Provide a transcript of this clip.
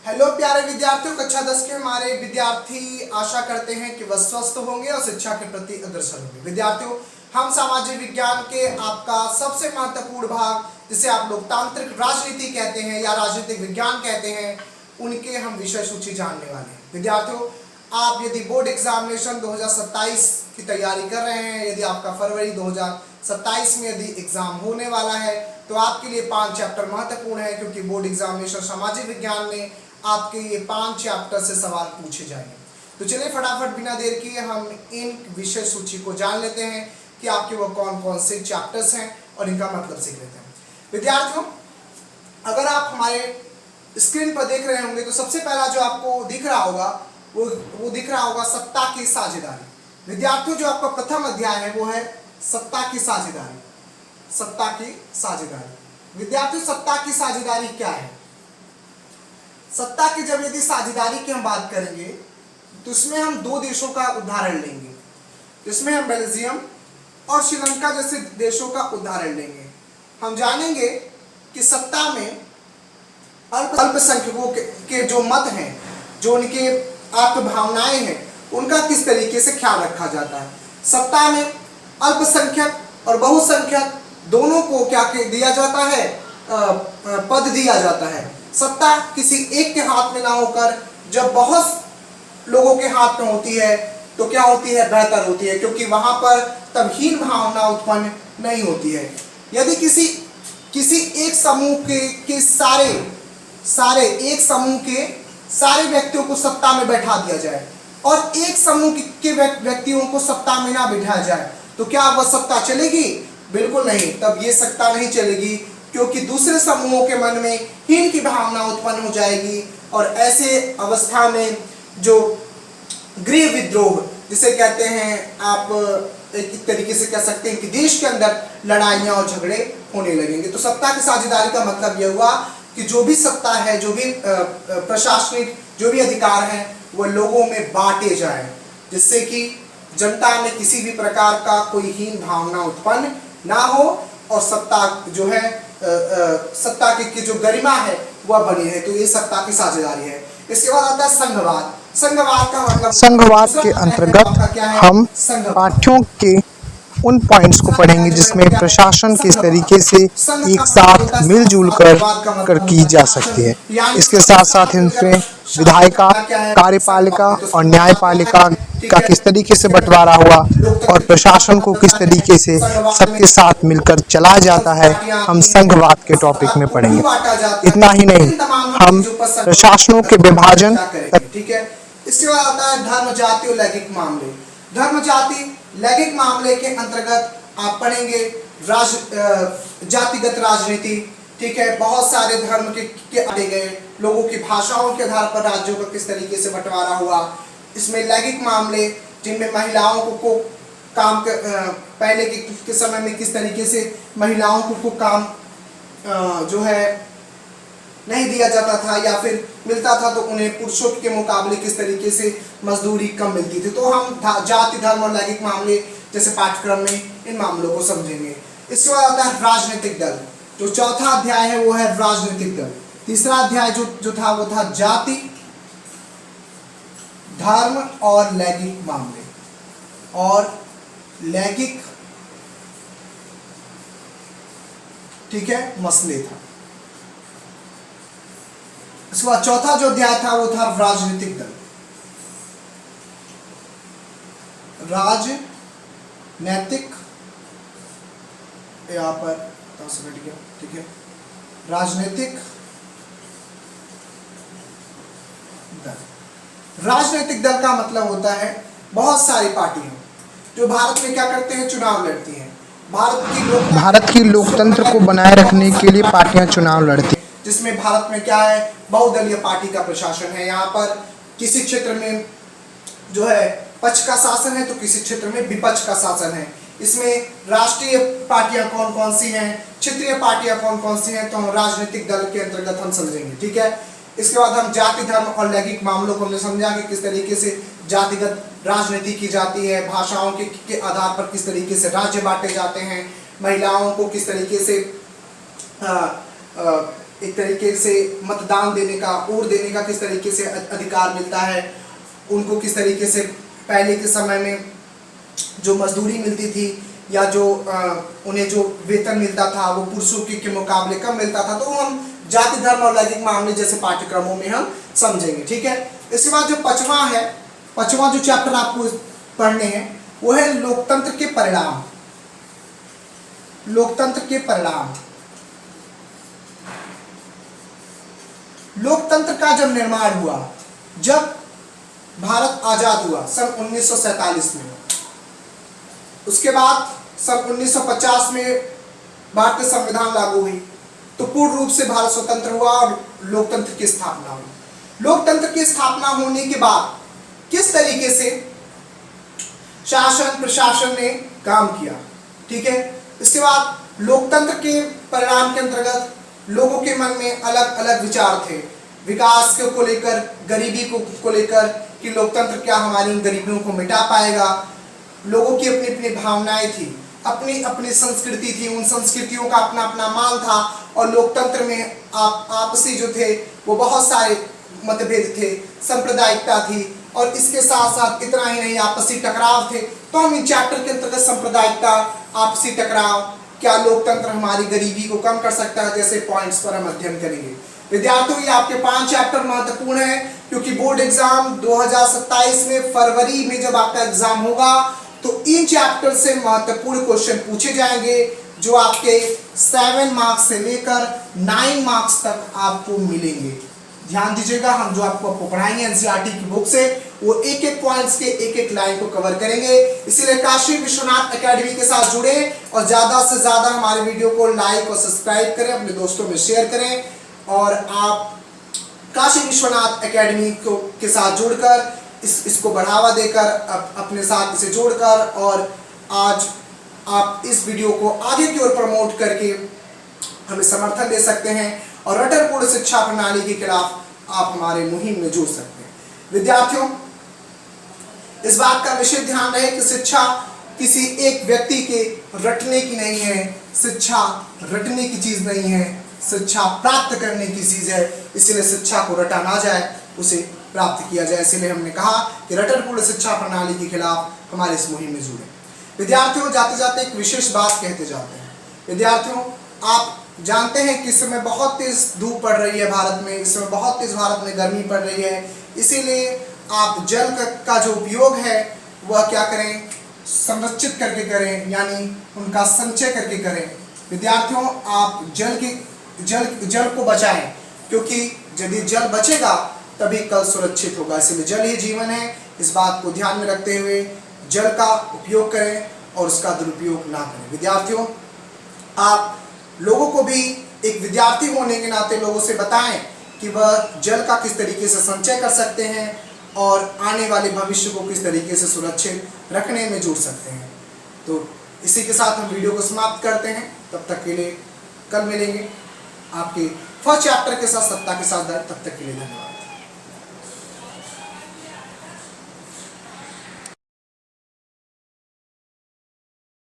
Hello प्यारे विद्यार्थियों, कक्षा 10 के हमारे विद्यार्थी आशा करते हैं कि वह स्वस्थ होंगे और शिक्षा के प्रति अग्रसर होंगे। विद्यार्थियों, हम सामाजिक विज्ञान के आपका सबसे महत्वपूर्ण भाग, जिसे आप लोकतांत्रिक राजनीति कहते हैं या राजनीतिक विज्ञान कहते हैं, उनके हम विषय सूची जानने वाले हैं। विद्यार्थियों, आप यदि बोर्ड एग्जामिनेशन 2027 की तैयारी कर रहे हैं, यदि आपका फरवरी 2027 में यदि एग्जाम होने वाला है, तो आपके लिए 5 चैप्टर महत्वपूर्ण है, क्योंकि बोर्ड एग्जामिनेशन सामाजिक विज्ञान में आपके ये 5 चैप्टर से सवाल पूछे जाएंगे। तो चलिए फटाफट बिना देर किए हम इन विषय सूची को जान लेते हैं कि आपके वो कौन कौन से चैप्टर्स हैं और इनका मतलब सीख लेते हैं। विद्यार्थियों, अगर आप हमारे स्क्रीन पर देख रहे होंगे तो सबसे पहला जो आपको दिख रहा होगा वो दिख रहा होगा सत्ता की साझेदारी। विद्यार्थियों, जो आपका प्रथम अध्याय है वो है सत्ता की साझेदारी। सत्ता की साझेदारी। विद्यार्थियों, सत्ता की साझेदारी क्या है? सत्ता की जब यदि साझेदारी की हम बात करेंगे तो इसमें हम 2 देशों का उदाहरण लेंगे। इसमें हम बेल्जियम और श्रीलंका जैसे देशों का उदाहरण लेंगे। हम जानेंगे कि सत्ता में अल्पसंख्यकों के जो मत हैं, जो उनके आत्मभावनाएं हैं, उनका किस तरीके से ख्याल रखा जाता है। सत्ता में अल्पसंख्यक और बहुसंख्यक दोनों को क्या दिया जाता है? पद दिया जाता है। सत्ता किसी एक के हाथ में ना होकर जब बहुत लोगों के हाथ में होती है तो क्या होती है? बेहतर होती है, क्योंकि वहां पर तब हीन भावना उत्पन्न नहीं होती है। यदि किसी एक समूह के सारे व्यक्तियों को सत्ता में बैठा दिया जाए और एक समूह के व्यक्तियों को सत्ता में ना बिठाया जाए, तो क्या वह सत्ता चलेगी? बिल्कुल नहीं। तब ये सत्ता नहीं चलेगी, क्योंकि दूसरे समूहों के मन में हीन की भावना उत्पन्न हो जाएगी और ऐसे अवस्था में जो गृह विद्रोह जिसे कहते हैं, आप एक तरीके से कह सकते हैं कि देश के अंदर लड़ाइयां और झगड़े होने लगेंगे। तो सत्ता की साझेदारी का मतलब यह हुआ कि जो भी सत्ता है, जो भी प्रशासनिक जो भी अधिकार हैं, वो लोगों में बांटे जाएं, जिससे कि जनता में किसी भी प्रकार का कोई हीन भावना उत्पन्न ना हो और सत्ता जो है सत्ता की जो गरिमा है वह बनी है। तो ये सत्ता की साझेदारी है। इसके बाद आता है संघवाद। संघवाद का मतलब, संघवाद के अंतर्गत हम पाठ्यों के उन पॉइंट्स को पढ़ेंगे जिसमें प्रशासन किस तरीके से एक साथ मिलजुल कर की जा सकती है। इसके साथ साथ इनमें विधायिका, कार्यपालिका और न्यायपालिका का किस तरीके से बंटवारा हुआ और प्रशासन को किस तरीके से सबके साथ मिलकर चलाया जाता है, हम संघवाद के टॉपिक में पढ़ेंगे। इतना ही नहीं, हम प्रशासनों के विभाजन, ठीक है। इसके बाद आता है धर्म, जाति और लैंगिक मामले। धर्म, जाति, लैंगिक मामले के अंतर्गत आप पढ़ेंगे जातिगत राजनीति। ठीक है, बहुत सारे धर्म के आए गए लोगों की भाषाओं के आधार पर राज्यों का किस तरीके से बंटवारा हुआ। इसमें लैंगिक मामले, जिनमें महिलाओं को काम पहले के समय में किस तरीके से महिलाओं को काम जो है नहीं दिया जाता था, या फिर मिलता था तो उन्हें पुरुषों के मुकाबले किस तरीके से मजदूरी कम मिलती थी। तो हम जाति, धर्म और लैंगिक मामले जैसे पाठ्यक्रम में इन मामलों को समझेंगे। इसके बाद आता है राजनीतिक दल। जो चौथा अध्याय है वो है राजनीतिक दल। तीसरा अध्याय जो था वो था जाति, धर्म और लैंगिक मामले और लैंगिक, ठीक है, मसले था। इसके बाद चौथा जो अध्याय था वो था राजनीतिक दल। राजनैतिक, यहाँ पर ठीक है, राजनीतिक दल। राजनीतिक दल का मतलब होता है बहुत सारी पार्टियां जो भारत में क्या करते हैं? चुनाव लड़ती हैं। भारत की लोकतंत्र को बनाए रखने के लिए पार्टियां चुनाव लड़ती हैं, जिसमें भारत में क्या है? बहुदलीय पार्टी का प्रशासन है। यहाँ पर किसी क्षेत्र में जो है पक्ष का शासन है तो किसी क्षेत्र में विपक्ष का शासन है। इसमें राष्ट्रीय पार्टियां कौन कौन सी हैं, क्षेत्रीय पार्टियां कौन कौन सी हैं, तो हम राजनीतिक दल के अंतर्गत हम समझेंगे। ठीक है। इसके बाद हम जाति, धर्म और लैंगिक मामलों को हमने समझा कि किस तरीके से जातिगत राजनीति की जाती है, भाषाओं के आधार पर किस तरीके से राज्य बांटे जाते हैं, महिलाओं को किस तरीके से एक तरीके से मतदान देने का, वोट देने का किस तरीके से अधिकार मिलता है, उनको किस तरीके से पहले के समय में जो मजदूरी मिलती थी या जो उन्हें जो वेतन मिलता था वो पुरुषों के मुकाबले कम मिलता था, तो हम जाति धर्म और लैंगिक मामले जैसे पाठ्यक्रमों में हम समझेंगे। ठीक है, इसके बाद जो पांचवा जो चैप्टर आपको पढ़ने हैं वो है लोकतंत्र के परिणाम। लोकतंत्र के परिणाम। लोकतंत्र का जब निर्माण हुआ, जब भारत आजाद हुआ सन 1947 में, उसके बाद सन 1950 में भारतीय संविधान लागू हुई, तो पूर्ण रूप से भारत स्वतंत्र हुआ और लोकतंत्र की स्थापना हुई। लोकतंत्र की स्थापना होने के बाद किस तरीके से शासन प्रशासन ने काम किया, ठीक है। इसके बाद लोकतंत्र के परिणाम के अंतर्गत लोगों के मन में अलग अलग विचार थे, विकास को लेकर, गरीबी को लेकर कि लोकतंत्र क्या हमारी गरीबियों को मिटा पाएगा। लोगों की अपनी अपनी भावनाएं थी, अपनी अपनी संस्कृति थी, उन संस्कृतियों का अपना अपना मान था और लोकतंत्र में आपसी जो थे वो बहुत सारे मतभेद थे, सांप्रदायिकता थी और इसके साथ साथ इतना ही नहीं, आपसी टकराव थे। तो हम इन चैप्टर के अंतर्गत सांप्रदायिकता, आपसी टकराव, क्या लोकतंत्र हमारी गरीबी को कम कर सकता है, जैसे पॉइंट्स पर हम अध्ययन करेंगे। विद्यार्थियों, ये आपके 5 चैप्टर महत्वपूर्ण है क्योंकि बोर्ड एग्जाम 2027 में फरवरी में जब आपका एग्जाम होगा तो इन चैप्टर से महत्वपूर्ण क्वेश्चन पूछे जाएंगे जो आपके 7 मार्क्स से लेकर 9 मार्क्स तक आपको मिलेंगे। ध्यान दीजिएगा, हम जो आपको पढ़ाएंगे एनसीईआरटी की बुक से वो एक एक पॉइंट्स के एक एक लाइन को कवर करेंगे। इसीलिए काशी विश्वनाथ एकेडमी के साथ जुड़े और ज़्यादा से ज़्यादा हमारे वीडियो को लाइक और सब्सक्राइब करें, अपने दोस्तों में शेयर करें और आप काशी विश्वनाथ एकेडमी के साथ जुड़कर इसको बढ़ावा देकर अपने साथ इसे जोड़कर और आज आप इस वीडियो को आगे की ओर प्रमोट करके हमें समर्थन दे सकते हैं और रटरपूर्ण शिक्षा प्रणाली के खिलाफ आप हमारे मुहिम में जुड़ सकते हैं। विद्यार्थियों, इस बात का विशेष ध्यान रहे कि शिक्षा किसी एक व्यक्ति के रटने की नहीं है, शिक्षा रटने की चीज नहीं है, शिक्षा प्राप्त करने की चीज है। इसलिए शिक्षा को रटा ना जाए, उसे प्राप्त किया जाए। इसलिए हमने कहा कि रटनपूर्ण शिक्षा प्रणाली के खिलाफ हमारे इस मुहिम में जुड़े। विद्यार्थियों, जाते जाते एक विशेष बात कहते जाते हैं। विद्यार्थियों, आप जानते हैं कि इस समय बहुत तेज धूप पड़ रही है भारत में, इस समय बहुत तेज भारत में गर्मी पड़ रही है। इसीलिए आप जल का जो उपयोग है वह क्या करें, संरक्षित करके करें, यानी उनका संचय करके करें। विद्यार्थियों, आप जल को बचाएं क्योंकि यदि जल बचेगा तभी कल सुरक्षित होगा। इसलिए जल ही जीवन है। इस बात को ध्यान में रखते हुए जल का उपयोग करें और उसका दुरुपयोग ना करें। विद्यार्थियों, आप लोगों को भी एक विद्यार्थी होने के नाते लोगों से बताएं कि वह जल का किस तरीके से संचय कर सकते हैं और आने वाले भविष्य को किस तरीके से सुरक्षित रखने में जुड़ सकते हैं। तो इसी के साथ हम वीडियो को समाप्त करते हैं। तब तक के लिए कल मिलेंगे आपके फर्स्ट चैप्टर के साथ, सप्ताह के साथ। तब तक के लिए धन्यवाद।